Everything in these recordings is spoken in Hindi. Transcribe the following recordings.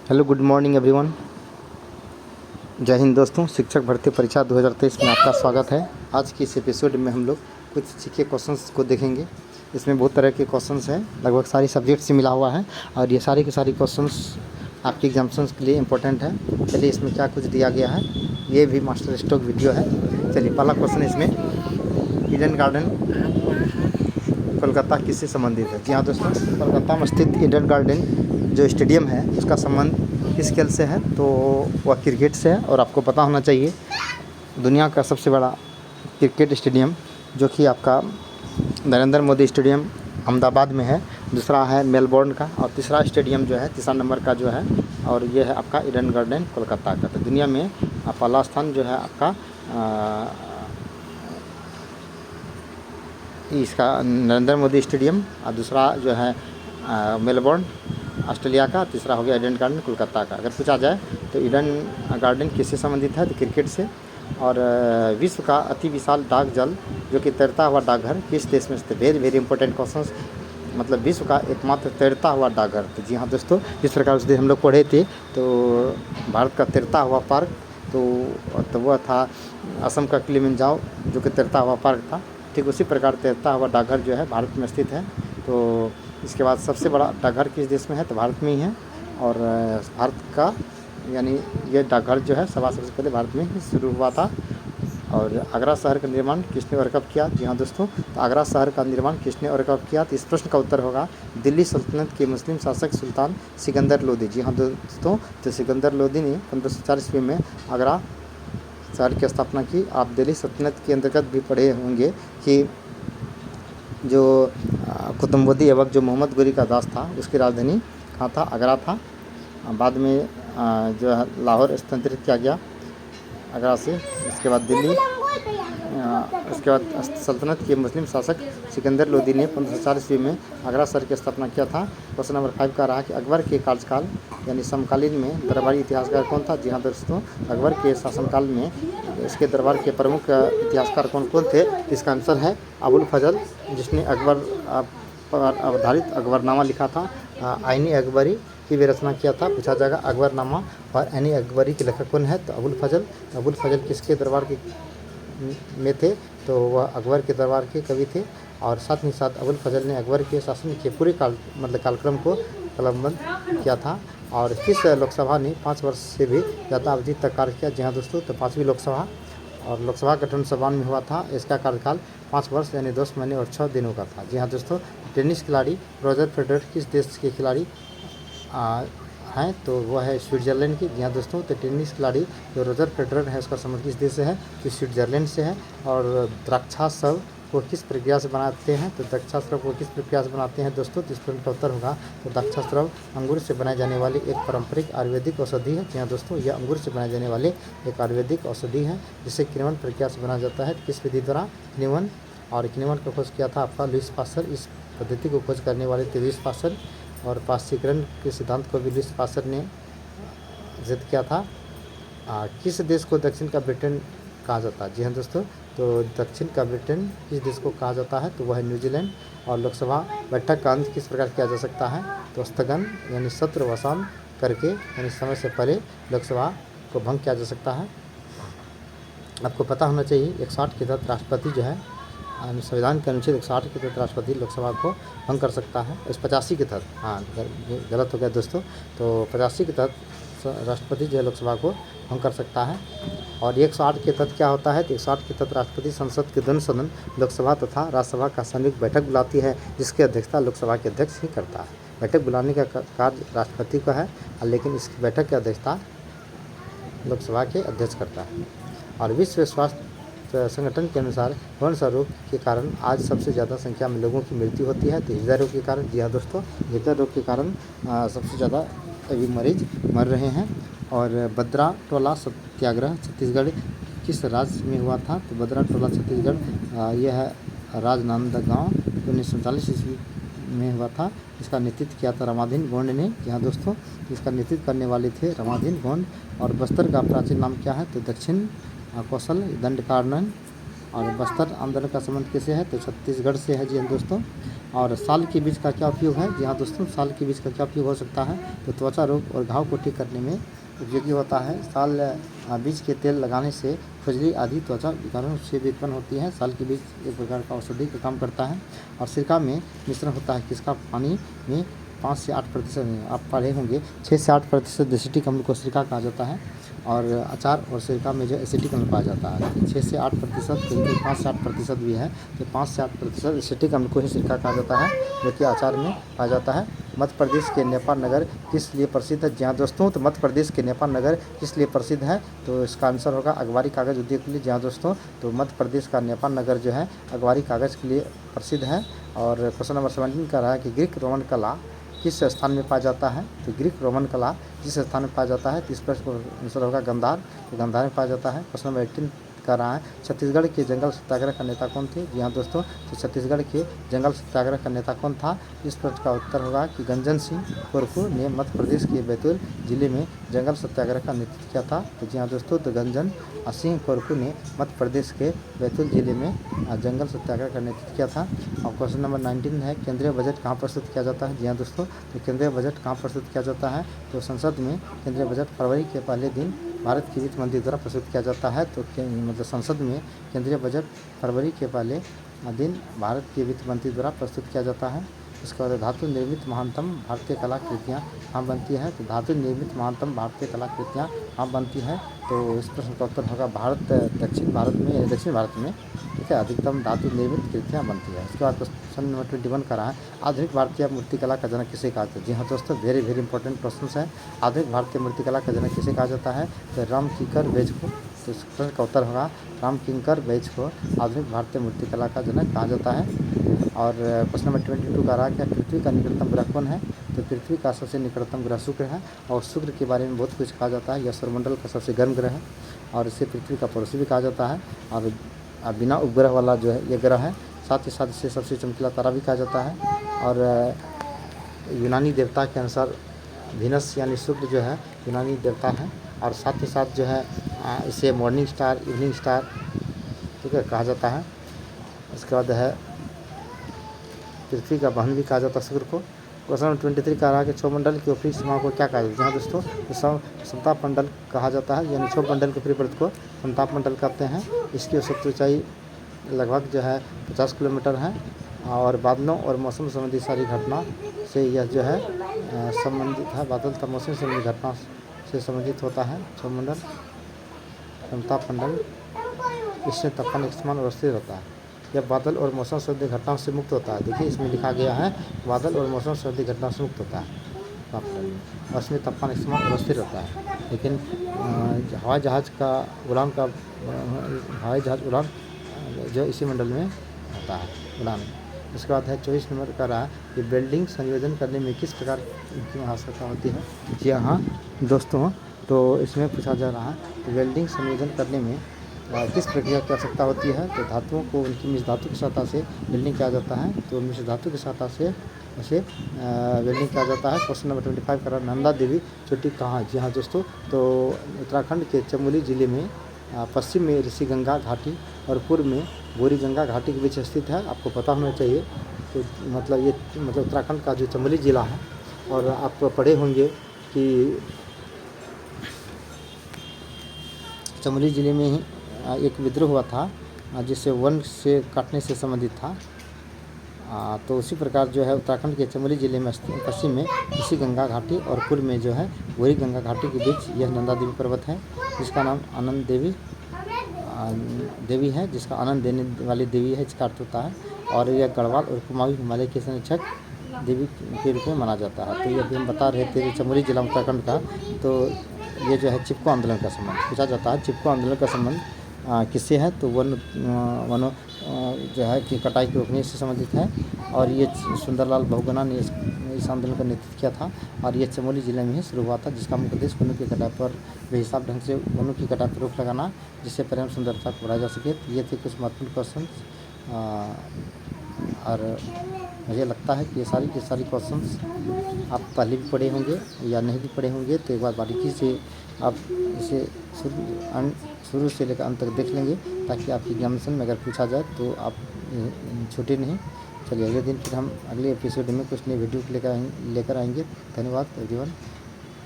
Hello, good morning everyone. जय हिंद दोस्तों। शिक्षक भर्ती परीक्षा 2023 में आपका स्वागत है। आज की इस एपिसोड में हम लोग कुछ जीके क्वेश्चंस को देखेंगे। इसमें बहुत तरह के क्वेश्चंस हैं, लगभग सारी सब्जेक्ट से मिला हुआ है और ये सारी के सारी क्वेश्चंस आपके एग्जाम्स के लिए इम्पोर्टेंट है। चलिए इसमें क्या कुछ दिया गया है, ये भी मास्टर स्ट्रोक वीडियो है। चलिए पहला क्वेश्चन इसमें, ईडन गार्डन कोलकाता किससे संबंधित है? जी हाँ दोस्तों, कोलकाता में स्थित ईडन गार्डन जो स्टेडियम है उसका संबंध किस खेल से है? तो वह क्रिकेट से है। और आपको पता होना चाहिए दुनिया का सबसे बड़ा क्रिकेट स्टेडियम जो कि आपका नरेंद्र मोदी स्टेडियम अहमदाबाद में है, दूसरा है मेलबोर्न का, और तीसरा स्टेडियम जो है तीसरा नंबर का जो है, और ये है आपका ईडन गार्डन कोलकाता का। तो दुनिया में पहला स्थान जो है आपका इसका नरेंद्र मोदी स्टेडियम, और दूसरा जो है मेलबोर्न ऑस्ट्रेलिया का, तीसरा हो गया ईडन गार्डन कोलकाता का। अगर पूछा जाए तो ईडन गार्डन किससे संबंधित है? तो क्रिकेट से। और विश्व का अति विशाल डाक जल जो कि तैरता हुआ डाकघर किस देश में स्थित? Very very important question. मतलब विश्व का एकमात्र तैरता हुआ डाकघर। तो जी हाँ दोस्तों, जिस प्रकार उस दिन हम लोग पढ़े थे तो भारत का तैरता हुआ पार्क तो वह था असम का किलिमंजारो जो कि तैरता हुआ पार्क था। ठीक उसी प्रकार तैरता हुआ डाकघर जो है भारत में स्थित है। तो इसके बाद सबसे बड़ा डाकघर किस देश में है? तो भारत में ही है। और भारत का यानी ये डाकघर जो है सबसे पहले भारत में ही शुरू हुआ था। और आगरा शहर का निर्माण किसने और कब किया? जी हाँ दोस्तों, तो आगरा शहर का निर्माण किसने और कब किया? तो इस प्रश्न का उत्तर होगा दिल्ली सल्तनत के मुस्लिम शासक सुल्तान सिकंदर लोदी। जी हाँ दोस्तों, तो सिकंदर लोदी ने 1504 ईस्वी में आगरा शहर की स्थापना की। आप दिल्ली सल्तनत के अंतर्गत भी पढ़े होंगे कि जो कुतुबुद्दीन ऐबक जो मोहम्मद गोरी का दास था उसकी राजधानी कहाँ था? आगरा था। बाद में जो है लाहौर स्थानांतरित किया गया आगरा से। इसके बाद दिल्ली, उसके बाद सल्तनत के मुस्लिम शासक सिकंदर लोदी ने 1504 ईस्वी में आगरा शहर की स्थापना किया था। क्वेश्चन नंबर 5 का रहा कि अकबर के कार्यकाल यानी समकालीन में दरबारी इतिहासकार कौन था? जी हाँ दोस्तों, अकबर के शासनकाल में इसके दरबार के प्रमुख इतिहासकार कौन कौन थे? इसका आंसर है अबुल फजल, जिसने अकबर पर आधारित अकबरनामा लिखा था। आईनी अकबरी की भी रचना किया था। पूछा जाएगा अकबरनामा और आईनी अकबरी के लेखक कौन है? तो अबुल फजल। अबुल फजल किसके दरबार के में थे? तो वह अकबर के दरबार के कवि थे। और साथ ही साथ अबुल फजल ने अकबर के शासन के पूरे कालक्रम को कलमबंद किया था। और किस लोकसभा ने 5 वर्ष से भी ज़्यादा अवधि तक कार्य किया? जी हाँ दोस्तों, तो 5वीं लोकसभा। और लोकसभा गठन 1952 में हुआ था। इसका कार्यकाल 5 वर्ष यानी 10 महीने और 6 दिनों का था। जी हाँ दोस्तों, टेनिस खिलाड़ी रोजर फेडरर किस देश के खिलाड़ी हैं? तो वह है स्विट्जरलैंड की। जी हाँ दोस्तों, तो टेनिस खिलाड़ी जो रोजर फेडरर है उसका संबंध किस देश से है? तो स्विट्जरलैंड से है। और द्राक्षास्रव को किस प्रक्रिया से बनाते हैं? तो द्राक्षास्रव को किस प्रक्रिया से बनाते हैं दोस्तों? तो इस प्रश्न का उत्तर होगा तो द्राक्षास्रव अंगूर से बनाई जाने वाली एक पारंपरिक आयुर्वेदिक औषधि है। जी हाँ दोस्तों, यह अंगूर से बनाए जाने वाले एक आयुर्वेदिक औषधि है जिसे किण्वन प्रक्रिया से बनाया जाता है। किस विधि द्वारा? किण्वन। और किण्वन का खोज किया था आपका लुईस पास्चर। इस पद्धति को खोज करने वाले थे लुईस पास्चर। और पाश्चीकरण के सिद्धांत को भी लुईस पास्चर ने जिद किया था। किस देश को दक्षिण का ब्रिटेन कहा जाता है? जी हाँ दोस्तों, तो दक्षिण का ब्रिटेन किस देश को कहा जाता है? तो वह है न्यूजीलैंड। और लोकसभा बैठक का अंत किस प्रकार किया जा सकता है? तो स्थगन यानी सत्रवसान करके यानी समय से पहले लोकसभा को भंग किया जा सकता है। आपको पता होना चाहिए 160 के तहत राष्ट्रपति जो है संविधान के अनुच्छेद 160 के तहत राष्ट्रपति लोकसभा को भंग कर सकता है। इस 85 के तहत, हाँ गलत हो गया दोस्तों, तो 85 के तहत राष्ट्रपति जो है लोकसभा को भंग कर सकता है। और 108 के तहत क्या होता है? तो 108 के तहत राष्ट्रपति संसद के दोनों सदन लोकसभा तथा राज्यसभा का संयुक्त बैठक बुलाती है जिसकी अध्यक्षता लोकसभा के अध्यक्ष ही करता है। बैठक बुलाने का कार्य राष्ट्रपति का है, लेकिन इसकी बैठक की अध्यक्षता लोकसभा के अध्यक्ष करता है। और विश्व स्वास्थ्य संगठन के अनुसार कौन सा रोग के कारण आज सबसे ज़्यादा संख्या में लोगों की मृत्यु होती है? तो हृदय रोग के कारण। जी हाँ दोस्तों, हृदय रोग के कारण सबसे ज़्यादा अभी मरीज मर रहे हैं। और बद्रा टोला सत्याग्रह छत्तीसगढ़ किस राज्य में हुआ था? तो बद्रा टोला छत्तीसगढ़ यह है राजनांदगांव 1947 ईस्वी में हुआ था। इसका नेतृत्व किया था रामाधीन गोंड ने। जी हाँ दोस्तों, इसका नेतृत्व करने वाले थे रामाधीन गोंड। और बस्तर का प्राचीन नाम क्या है? तो दक्षिण कौशल दंडकारण्य और बस्तर आंदोलन का संबंध किससे है, तो छत्तीसगढ़ से है जी हाँ दोस्तों। और साल के बीज का क्या उपयोग है, जी हाँ दोस्तों, साल के बीज का क्या उपयोग हो सकता है, तो त्वचा रोग और घाव को ठीक करने में उपयोगी होता है। साल बीज के तेल लगाने से खुजली आदि त्वचा विकारों से भी उत्पन्न होती है। साल के बीज एक प्रकार का औषधि का काम करता है। और सिरका में मिश्रण होता है किसका, पानी में 5 से 8%, आप पढ़े होंगे 6 से 8% एसिटिक अम्ल को सिरका कहा जाता है। और अचार और सिरका में जो एसिटिक अम्ल पाया जाता है 6 से 8%, कहीं 5 से 8% भी है, तो 5 से 8% एसिटिक अम्ल को ही सिरका कहा जाता है, जो कि अचार में पाया जाता है। मध्य प्रदेश के नेपाल नगर किस लिए प्रसिद्ध है, जी हाँ दोस्तों, तो मध्य प्रदेश के नेपाल नगर किस लिए प्रसिद्ध है, तो इसका आंसर होगा अखबारी कागज़ उद्योग के लिए। जी हाँ दोस्तों, तो मध्य प्रदेश का नेपाल नगर जो है अखबारी कागज़ के लिए प्रसिद्ध है। और क्वेश्चन नंबर 17 का रहा है कि ग्रीक रोमन कला किस स्थान में पाया जाता है, तो ग्रीक रोमन कला जिस स्थान में पाया जाता है, तो इस प्रश्न का आंसर होगा गंधार, तो गंधार में पाया जाता है। क्वेश्चन नंबर 18 का रहा है छत्तीसगढ़ के जंगल सत्याग्रह का नेता कौन थे, जी हाँ दोस्तों, तो छत्तीसगढ़ के जंगल सत्याग्रह का नेता कौन था, इस प्रश्न का उत्तर होगा कि गंजन सिंह कोरकू ने मध्य प्रदेश के बैतूल जिले में जंगल सत्याग्रह का नेतृत्व किया था। तो जी हाँ दोस्तों, तो गंजन सिंह कोरकू ने मध्य प्रदेश के बैतूल जिले में जंगल सत्याग्रह का नेतृत्व किया था। और क्वेश्चन नंबर 19 है केंद्रीय बजट कहाँ प्रस्तुत किया जाता है, जी हाँ दोस्तों, तो केंद्रीय बजट कहाँ प्रस्तुत किया जाता है, तो संसद में केंद्रीय बजट फरवरी के पहले दिन भारत के वित्त मंत्री द्वारा प्रस्तुत किया जाता है। तो मतलब संसद में केंद्रीय बजट फरवरी के पहले दिन भारत के वित्त मंत्री द्वारा प्रस्तुत किया जाता है। इसके बाद धातु निर्मित महानतम भारतीय कलाकृतियाँ कहाँ बनती है, तो धातु निर्मित महानतम भारतीय कलाकृतियाँ कहाँ बनती है, तो इस प्रश्न का उत्तर होगा दक्षिण भारत में, ठीक है, अधिकतम धातु निर्मित कृतियाँ बनती है। इसके बाद क्वेश्चन नंबर 21 का रहा है आधुनिक भारतीय मूर्तिकला का जनक किसे कहा जाता है, जी हाँ दोस्तों, वेरी वेरी इंपॉर्टेंट क्वेश्चन है। आधुनिक भारतीय मूर्तिकला का जनक किसे कहा जाता है, तो रामकिंकर बैज को, तो इस प्रश्न का उत्तर होगा रामकिंकर बैज को आधुनिक भारतीय मूर्तिकला का जनक कहा जाता है। और क्वेश्चन नंबर 22 का रहा क्या पृथ्वी का निकटतम ग्रह कौन है, तो पृथ्वी का सबसे निकटतम ग्रह शुक्र है। और शुक्र के बारे में बहुत कुछ कहा जाता है, यह सौरमंडल का सबसे गर्म ग्रह है और इसे पृथ्वी का पड़ोसी भी कहा जाता है। और बिना उपग्रह वाला जो है ये ग्रह है, साथ ही साथ इसे सबसे चमकीला तारा भी कहा जाता है। और यूनानी देवता के अनुसार वीनस यानी शुक्र जो है यूनानी देवता है। और साथ ही साथ जो है इसे मॉर्निंग स्टार, इवनिंग स्टार, ठीक है, कहा जाता है। इसके बाद है पृथ्वी का बहन भी कहा जाता है शुक्र को। क्वेश्चन नंबर 23 का रहा कि क्षोभमंडल की ऊपरी सीमा को क्या कहा जाता है, जहाँ दोस्तों समताप मंडल कहा जाता है, यानी क्षोभमंडल के ऊपरी परत को समताप मंडल कहते हैं। इसकी औसत ऊंचाई लगभग जो है 50 किलोमीटर है। और बादलों और मौसम संबंधी सारी घटना से यह जो है संबंधित है, बादल तथा मौसम संबंधी घटना से संबंधित होता है क्षोभमंडल, समताप मंडल। इससे तापमान एक समान और स्थिर होता है। यह बादल और मौसम संबंधी घटनाओं से मुक्त होता है। देखिए इसमें लिखा गया है बादल और मौसम संबंधी घटनाओं से मुक्त होता है और इसमें तापमान एक समान और स्थिर होता है। लेकिन हवाई जहाज़ उड़ान जो इसी मंडल में होता है उड़ान। इसके बाद है 24 नंबर का रहा कि बिल्डिंग संयोजन करने में किस प्रकार की आवश्यकता होती है, जी हाँ दोस्तों, तो इसमें पूछा जा रहा है कि वेल्डिंग संयोजन करने में किस प्रक्रिया की आवश्यकता होती है, तो धातुओं को उनकी मिश्र धातु की सहायता से वेल्डिंग किया जाता है, तो मिश्र धातु की सहायता से उसे वेल्डिंग किया जाता है। क्वेश्चन नंबर 25 का नंदा देवी चोटी कहाँ है, जी हाँ दोस्तों, तो उत्तराखंड के चमोली जिले में पश्चिम में ऋषि गंगा घाटी और पूर्व में गौरी गंगा घाटी के बीच स्थित है। आपको पता होना चाहिए, तो मतलब उत्तराखंड का जो चमोली ज़िला है, और आप पढ़े होंगे कि चमोली ज़िले में ही एक विद्रोह हुआ था जिससे वन से काटने से संबंधित था। तो उसी प्रकार जो है उत्तराखंड के चमोली ज़िले में पश्चिम में ऋषि गंगा घाटी और पूर्व में जो है गौरी गंगा घाटी के बीच यह नंदा देवी पर्वत है, जिसका नाम आनंद देवी है, जिसका आनंद देने वाली देवी है, इसका अर्थ होता है। और यह गढ़वाल और कुमाऊं हिमालय के संरक्षक देवी के रूप में माना जाता है। तो ये भी हम बता रहे थे चमोली जिला उत्तराखंड का। तो ये जो है चिपको आंदोलन का संबंध पूछा जाता है, चिपको आंदोलन का संबंध किससे है, तो वनों जो है कि कटाई को रोकने से संबंधित है। और ये सुंदरलाल बहुगुणा ने इस आंदोलन का नेतृत्व किया था और ये चमोली जिले में ही शुरू हुआ था, जिसका मुख्य उद्देश्य वनों की कटाई पर बेहिसाब ढंग से वनों की कटाई पर रोक लगाना, जिससे पर्यावरण सुंदरता को बढ़ाया जा सके। तो ये थे कुछ महत्वपूर्ण क्वेश्चन और मुझे लगता है कि ये सारी क्वेश्चंस आप पहले भी पढ़े होंगे या नहीं भी पढ़े होंगे, तो एक बार बारीकी से आप इसे शुरू से लेकर अंत तक देख लेंगे, ताकि आपकी एग्जामिनेशन में अगर पूछा जाए तो आप छूटे नहीं। चलिए अगले दिन फिर हम अगले एपिसोड में कुछ नई वीडियो लेकर आएंगे। धन्यवाद everyone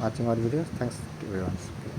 watching our video. Thanks to everyone.